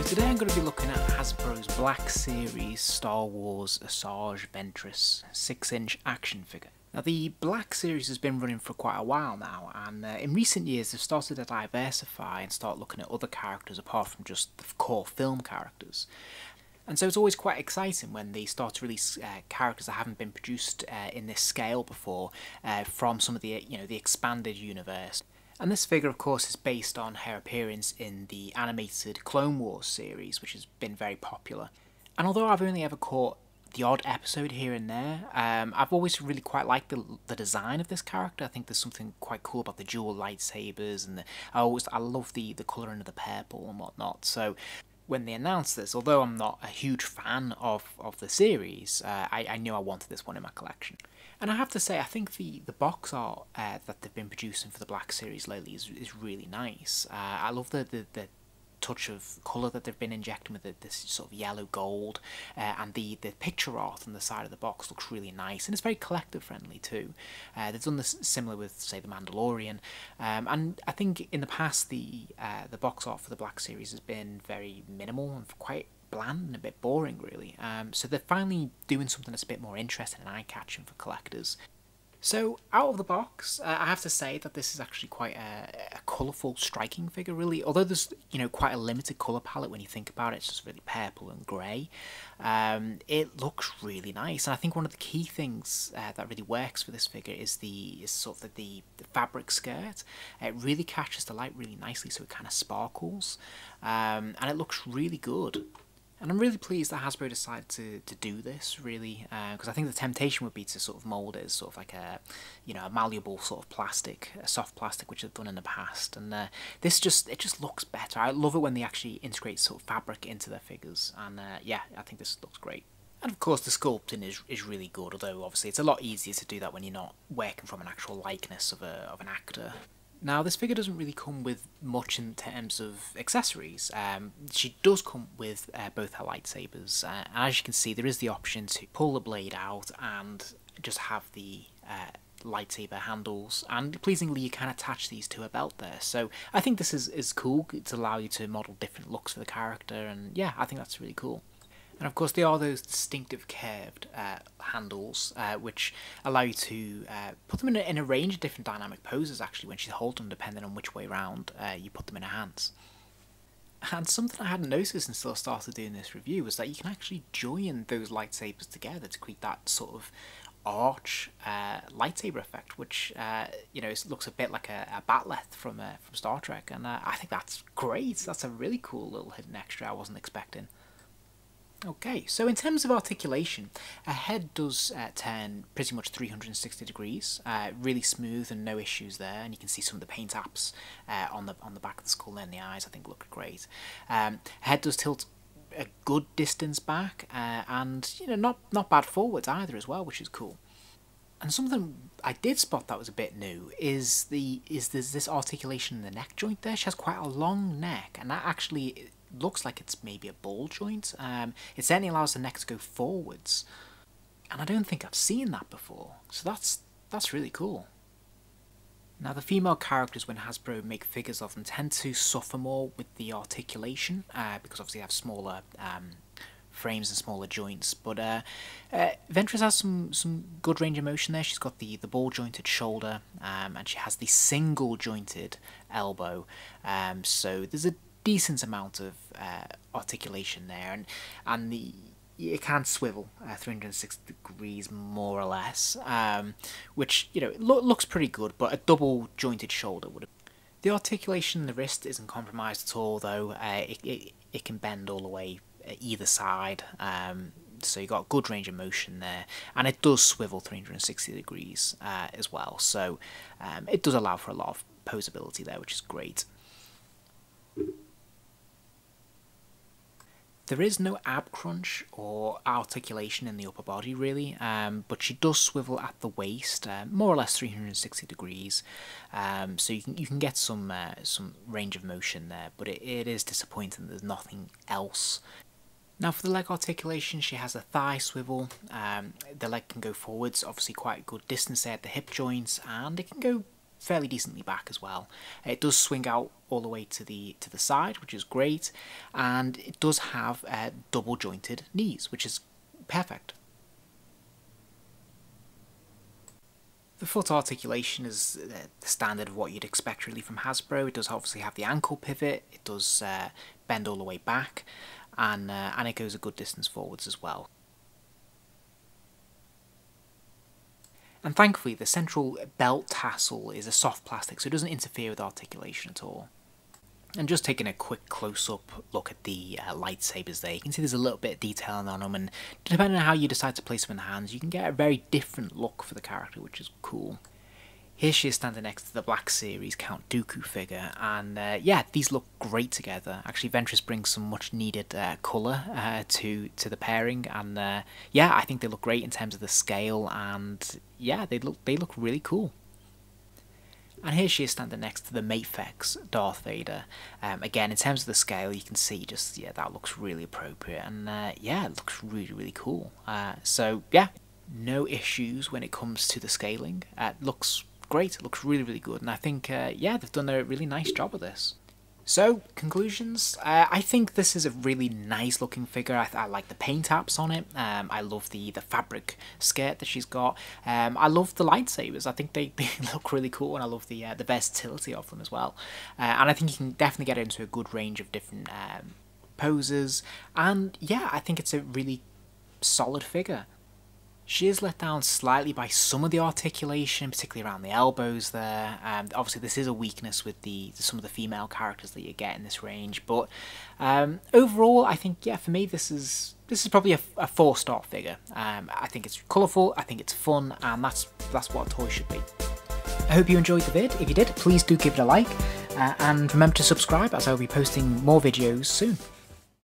Today I'm going to be looking at Hasbro's Black Series Star Wars Asajj Ventress 6-inch action figure. Now the Black Series has been running for quite a while now, and in recent years they've started to diversify and start looking at other characters apart from just the core film characters. And so it's always quite exciting when they start to release characters that haven't been produced in this scale before from some of the the expanded universe. And this figure, of course, is based on her appearance in the animated Clone Wars series, which has been very popular. And although I've only ever caught the odd episode here and there, I've always really quite liked the design of this character. I think there's something quite cool about the dual lightsabers, and I love the colouring of the purple and whatnot. So when they announced this, although I'm not a huge fan of the series, I knew I wanted this one in my collection. And I have to say, I think the box art that they've been producing for the Black Series lately is really nice. I love the touch of colour that they've been injecting with this sort of yellow gold, and the picture art on the side of the box looks really nice, and it's very collector friendly too. They've done this similar with, say, the Mandalorian, and I think in the past the box art for the Black Series has been very minimal and quite bland and a bit boring really. So they're finally doing something that's a bit more interesting and eye-catching for collectors. So, out of the box, I have to say that this is actually quite a colourful, striking figure, really. Although there's, quite a limited colour palette when you think about it, it's just really purple and grey. It looks really nice, and I think one of the key things that really works for this figure is sort of the fabric skirt. It really catches the light really nicely, so it kind of sparkles, and it looks really good. And I'm really pleased that Hasbro decided to do this, really, because I think the temptation would be to sort of mould it as sort of like a malleable sort of plastic, a soft plastic, which they've done in the past. And this just looks better. I love it when they actually integrate sort of fabric into their figures, and yeah, I think this looks great. And of course the sculpting is really good, although obviously it's a lot easier to do that when you're not working from an actual likeness of an actor. Now, this figure doesn't really come with much in terms of accessories. She does come with both her lightsabers, and as you can see, there is the option to pull the blade out and just have the lightsaber handles, and pleasingly you can attach these to a belt there. So I think this is cool to allow you to model different looks for the character, and yeah, I think that's really cool. And of course there are those distinctive curved handles which allow you to put them in a range of different dynamic poses actually when she holds them, depending on which way round you put them in her hands. And something I hadn't noticed until I started doing this review was that you can actually join those lightsabers together to create that sort of arch lightsaber effect, which it looks a bit like a bat'leth from Star Trek, and I think that's great. That's a really cool little hidden extra I wasn't expecting. Okay, so in terms of articulation, her head does turn pretty much 360 degrees, really smooth and no issues there, and you can see some of the paint apps on the back of the skull and the eyes I think look great. Her head does tilt a good distance back, and not bad forwards either as well, which is cool. And something I did spot that was a bit new is there's this articulation in the neck joint there. She has quite a long neck, and that actually looks like it's maybe a ball joint. It certainly allows the neck to go forwards, and I don't think I've seen that before, so that's really cool. Now the female characters, when Hasbro make figures of them, tend to suffer more with the articulation, because obviously they have smaller frames and smaller joints, but Ventress has some good range of motion there. She's got the ball jointed shoulder, and she has the single jointed elbow, so there's a decent amount of articulation there, and it can swivel 360 degrees more or less, which looks pretty good, but a double jointed shoulder would have. The articulation in the wrist isn't compromised at all, though. It can bend all the way either side, so you got good range of motion there, and it does swivel 360 degrees as well, so it does allow for a lot of posability there, which is great. There is no ab crunch or articulation in the upper body really, but she does swivel at the waist, more or less 360 degrees, so you can get some range of motion there, but it is disappointing there's nothing else. Now for the leg articulation, she has a thigh swivel, the leg can go forwards, obviously quite a good distance there at the hip joints, and it can go fairly decently back as well. It does swing out all the way to the side, which is great, and it does have double jointed knees, which is perfect. The foot articulation is the standard of what you'd expect really from Hasbro. It does obviously have the ankle pivot, it does bend all the way back, and it goes a good distance forwards as well. And thankfully the central belt tassel is a soft plastic, so it doesn't interfere with articulation at all. And just taking a quick close-up look at the lightsabers there, you can see there's a little bit of detail on them, and depending on how you decide to place them in the hands, you can get a very different look for the character, which is cool. Here she is standing next to the Black Series Count Dooku figure, and yeah, these look great together. Actually, Ventress brings some much needed colour to the pairing, and yeah, I think they look great in terms of the scale, and yeah, they look really cool. And here she is standing next to the Mafex Darth Vader. Again, in terms of the scale, you can see just, yeah, that looks really appropriate, and yeah, it looks really cool. So yeah, no issues when it comes to the scaling. It looks great, it looks really good, and I think yeah, they've done a really nice job of this. So, conclusions, I think this is a really nice looking figure. I like the paint apps on it, I love the fabric skirt that she's got, I love the lightsabers. I think they look really cool, and I love the versatility of them as well. And I think you can definitely get into a good range of different poses, and yeah, I think it's a really solid figure. She is let down slightly by some of the articulation, particularly around the elbows there. Obviously this is a weakness with some of the female characters that you get in this range, but overall I think, yeah, for me this is probably a 4-star figure. I think it's colourful, I think it's fun, and that's what a toy should be. I hope you enjoyed the vid. If you did, please do give it a like, and remember to subscribe, as I will be posting more videos soon.